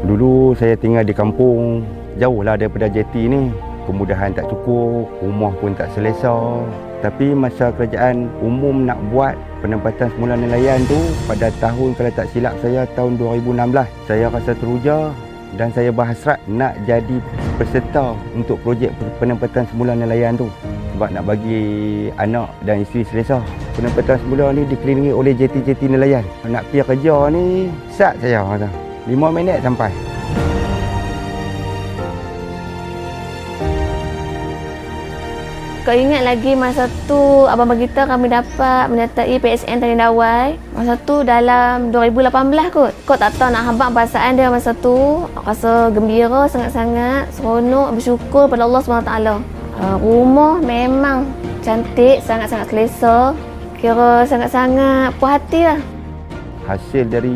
Dulu saya tinggal di kampung, jauh lah daripada jeti ni. Kemudahan tak cukup, rumah pun tak selesa. Tapi masa kerajaan umum nak buat penempatan semula nelayan tu pada tahun, kalau tak silap saya, tahun 2016, saya rasa teruja dan saya berhasrat nak jadi peserta untuk projek penempatan semula nelayan tu, sebab nak bagi anak dan isteri selesa. Penempatan semula ni dikelilingi oleh jeti-jeti nelayan. Nak pergi kerja ni sat saya kata 5 minit sampai. Kau ingat lagi masa tu abang beritahu kami dapat menyertai PSN Tani Dawai. Masa tu dalam 2018 kot. Kau tak tahu nak habaq perasaan dia masa tu. Aku rasa gembira sangat-sangat, seronok, bersyukur pada Allah SWT. Rumah memang cantik, sangat-sangat selesa. Kira sangat-sangat puas hati lah. Hasil dari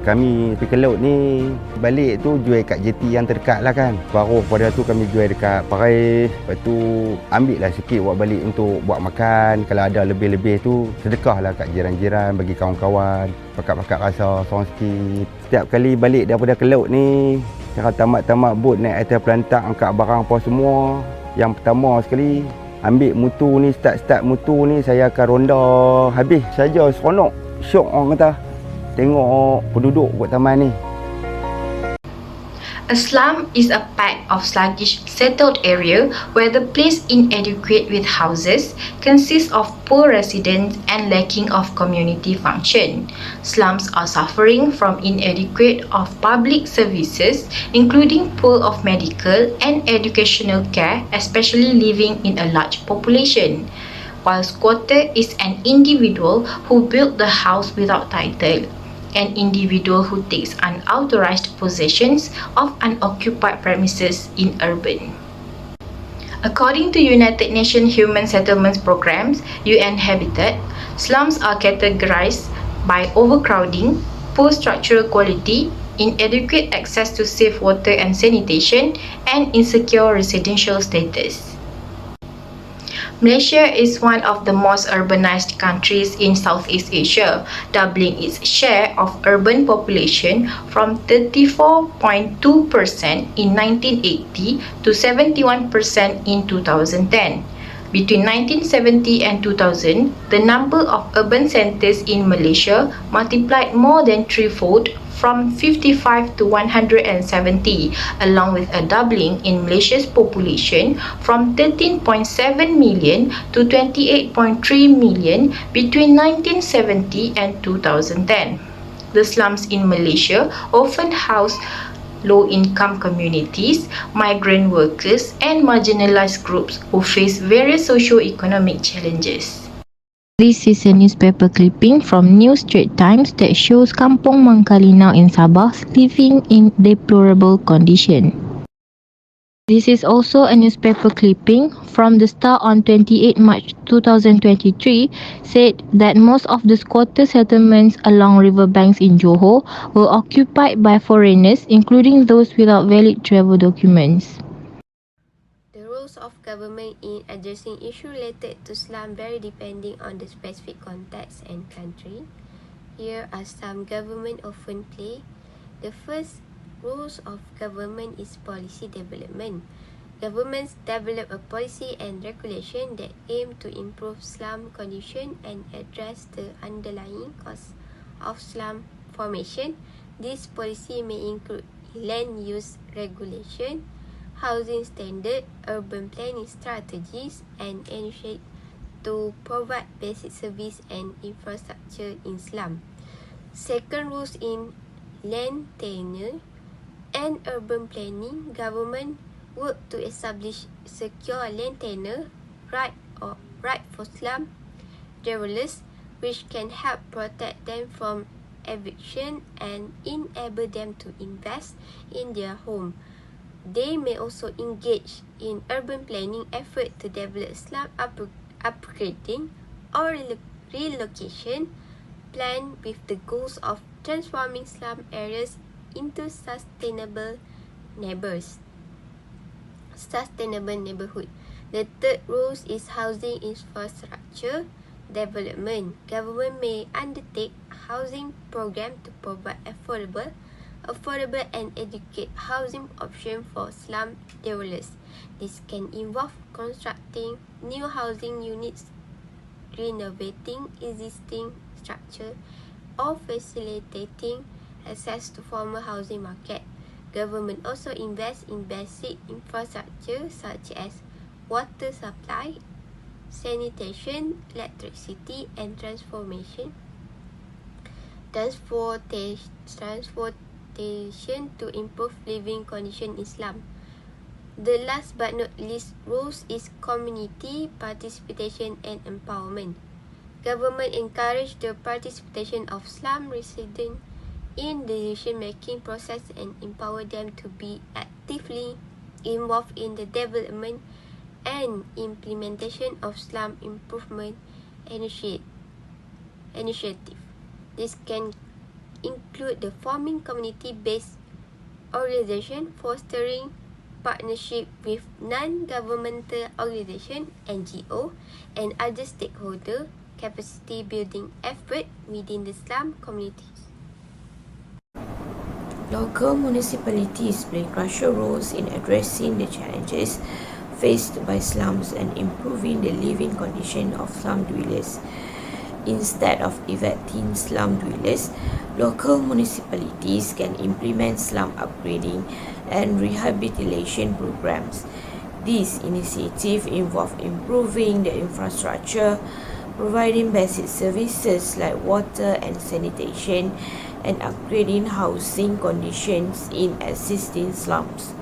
kami pergi ke laut ni, balik tu jual kat jeti yang terdekat lah kan. Paruh pada tu kami jual dekat Paris. Lepas tu ambil lah sikit buat balik untuk buat makan. Kalau ada lebih-lebih tu sedekah lah kat jiran-jiran, bagi kawan-kawan. Pakat-pakat rasa seorang sikit. Setiap kali balik daripada ke laut ni, cara tamat-tamat bot naik atas pelantak, angkat barang apa semua. Yang pertama sekali, ambil mutu ni, start mutu ni saya akan ronda habis saja. Seronok, syok orang kata tengok penduduk kat taman ni. A slum is a patch of sluggish settled area where the place inadequate with houses, consists of poor residents and lacking of community function. Slums are suffering from inadequate of public services, including poor of medical and educational care, especially living in a large population. While squatter is an individual who built the house without title, an individual who takes unauthorized possessions of unoccupied premises in urban. According to United Nations Human Settlements Programs, UN Habitat, slums are categorized by overcrowding, poor structural quality, inadequate access to safe water and sanitation, and insecure residential status. Malaysia is one of the most urbanized countries in Southeast Asia, doubling its share of urban population from 34.2% in 1980 to 71% in 2010. Between 1970 and 2000, the number of urban centres in Malaysia multiplied more than threefold, from 55 to 170, along with a doubling in Malaysia's population from 13.7 million to 28.3 million between 1970 and 2010. The slums in Malaysia often house low-income communities, migrant workers, and marginalized groups who face various socio-economic challenges. This is a newspaper clipping from New Straits Times that shows Kampung Mangkalinau in Sabah living in deplorable condition. This is also a newspaper clipping from the Star on 28 March 2023 said that most of the squatter settlements along riverbanks in Johor were occupied by foreigners, including those without valid travel documents. The roles of government in addressing issues related to slum vary depending on the specific context and country. Here are some government often play. The first roles of government is policy development. Governments develop a policy and regulation that aim to improve slum condition and address the underlying cause of slum formation. This policy may include land use regulation, housing standard, urban planning strategies, and initiatives to provide basic service and infrastructure in slum. Second, rules in land tenure and urban planning. Government work to establish secure land tenure right for slum dwellers, which can help protect them from eviction and enable them to invest in their home. They may also engage in urban planning effort to develop slum upgrading or relocation plan with the goals of transforming slum areas into sustainable neighborhood. The third rule is housing infrastructure development. Government may undertake housing program to provide affordable affordable and adequate housing option for slum dwellers. This can involve constructing new housing units, renovating existing structure, or facilitating access to former housing market. Government also invests in basic infrastructure such as water supply, sanitation, electricity, and transportation to improve living conditions in slum. The last but not least rules is community participation and empowerment. Government encourage the participation of slum residents in decision-making process and empower them to be actively involved in the development and implementation of slum improvement initiative. This can include the forming community-based organization, fostering partnership with non-governmental organization (NGO) and other stakeholder, capacity building effort within the slum communities. Local municipalities play crucial roles in addressing the challenges faced by slums and improving the living condition of slum dwellers. Instead of evicting slum dwellers, local municipalities can implement slum upgrading and rehabilitation programs. These initiatives involve improving the infrastructure, providing basic services like water and sanitation, and upgrading housing conditions in existing slums.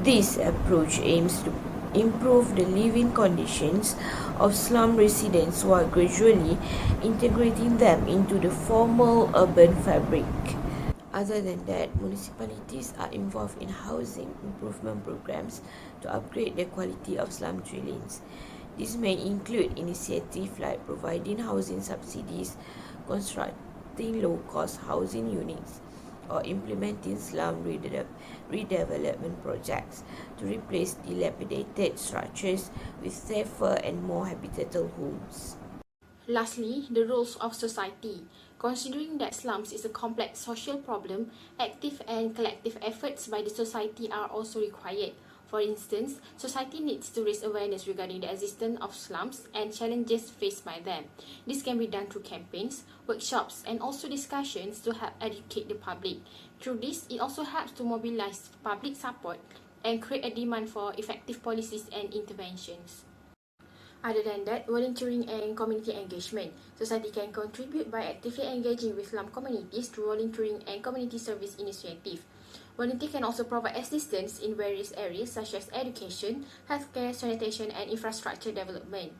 This approach aims to improve the living conditions of slum residents while gradually integrating them into the formal urban fabric. Other than that, municipalities are involved in housing improvement programs to upgrade the quality of slum dwellings. This may include initiatives like providing housing subsidies, constructing low-cost housing units, or implementing slum redevelopment projects to replace dilapidated structures with safer and more habitable homes. Lastly, the roles of society. Considering that slums is a complex social problem, active and collective efforts by the society are also required. For instance, society needs to raise awareness regarding the existence of slums and challenges faced by them. This can be done through campaigns, workshops, and also discussions to help educate the public. Through this, it also helps to mobilize public support and create a demand for effective policies and interventions. Other than that, volunteering and community engagement. Society can contribute by actively engaging with slum communities through volunteering and community service initiatives. Volunteers can also provide assistance in various areas such as education, healthcare, sanitation, and infrastructure development.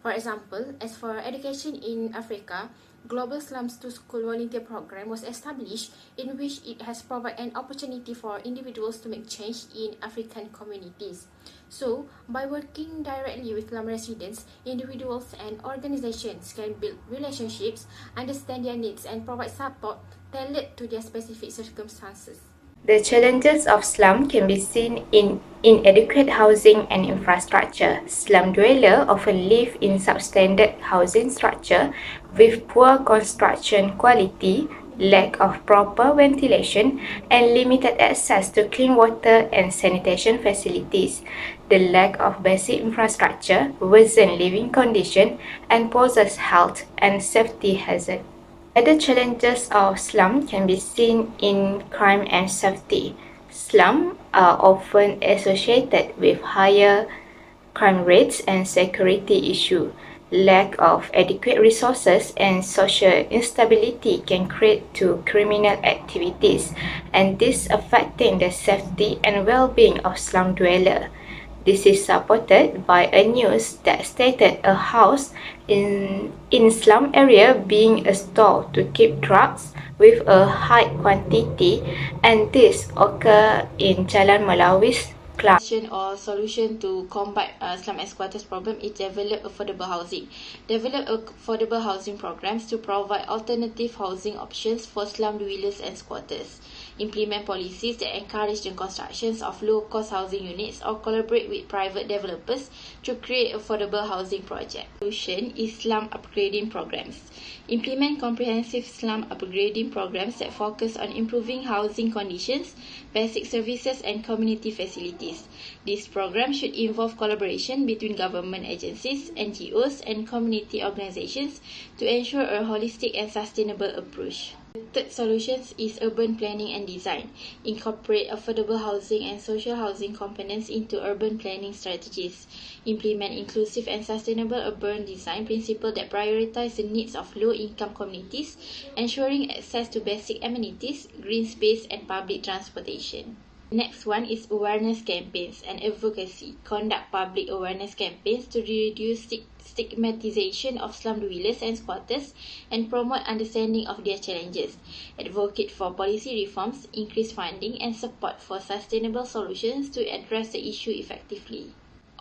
For example, as for education in Africa, Global Slums to School Volunteer Program was established, in which it has provided an opportunity for individuals to make change in African communities. So, by working directly with slum residents, individuals and organizations can build relationships, understand their needs, and provide support tailored to their specific circumstances. The challenges of slum can be seen in inadequate housing and infrastructure. Slum dwellers often live in substandard housing structure with poor construction quality, lack of proper ventilation, and limited access to clean water and sanitation facilities. The lack of basic infrastructure worsen living conditions and poses health and safety hazards. Other challenges of slum can be seen in crime and safety. Slums are often associated with higher crime rates and security issues. Lack of adequate resources and social instability can create to criminal activities, and this affecting the safety and well-being of slum dwellers. This is supported by a news that stated a house in slum area being a store to keep drugs with a high quantity, and this occurred in Jalan Melawis, club. Or solution to combat slum and squatters problem is develop affordable housing. Develop affordable housing programs to provide alternative housing options for slum dwellers and squatters. Implement policies that encourage the constructions of low-cost housing units or collaborate with private developers to create affordable housing projects. Solution is slum upgrading programs. Implement comprehensive slum upgrading programs that focus on improving housing conditions, basic services and community facilities. This program should involve collaboration between government agencies, NGOs and community organizations to ensure a holistic and sustainable approach. The third solution is urban planning and design. Incorporate affordable housing and social housing components into urban planning strategies. Implement inclusive and sustainable urban design principles that prioritize the needs of low-income communities, ensuring access to basic amenities, green space and public transportation. Next one is awareness campaigns and advocacy. Conduct public awareness campaigns to reduce stigmatization of slum dwellers and squatters and promote understanding of their challenges. Advocate for policy reforms, increase funding and support for sustainable solutions to address the issue effectively.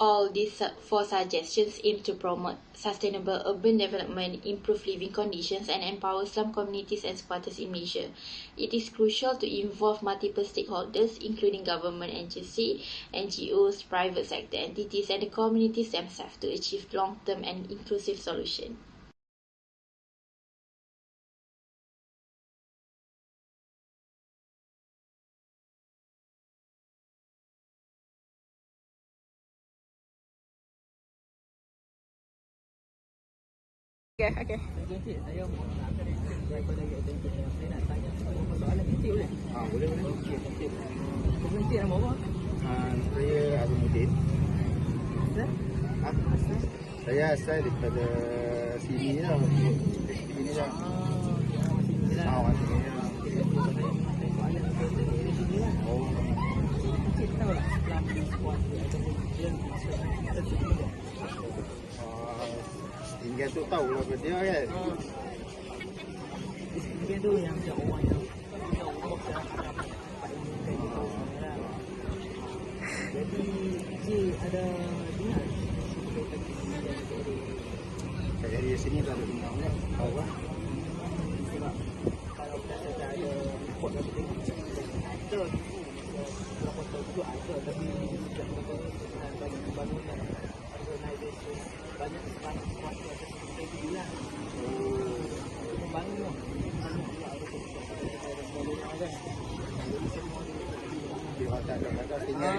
All these four suggestions aim to promote sustainable urban development, improve living conditions and empower slum communities and squatters in Malaysia. It is crucial to involve multiple stakeholders including government agencies, NGOs, private sector entities and the communities themselves to achieve long-term and inclusive solutions. Okay. Saya daripada agensi saya nak tanya beberapa soalan kecil boleh? Boleh. Komuniti nama apa? Saya Azmuddin. Asal? Saya asal daripada sini lah. Sini lah. Cik tahu tak Slum Squad ataupun Hingga tu tahu lah dia kan. Mungkin tu yang orang yang jadi cik ada dengar Kat area sini tak ada dengar kan. Tahu kan. sebab kalau kita ada report dari kita berapa tahu juga ada tapi tidak berapa banyak pembangunan organisasi banyak sekarang kuasa kita juga membangun banyak juga ada sebagainya kan jadi semua Dia tak ada tinggal.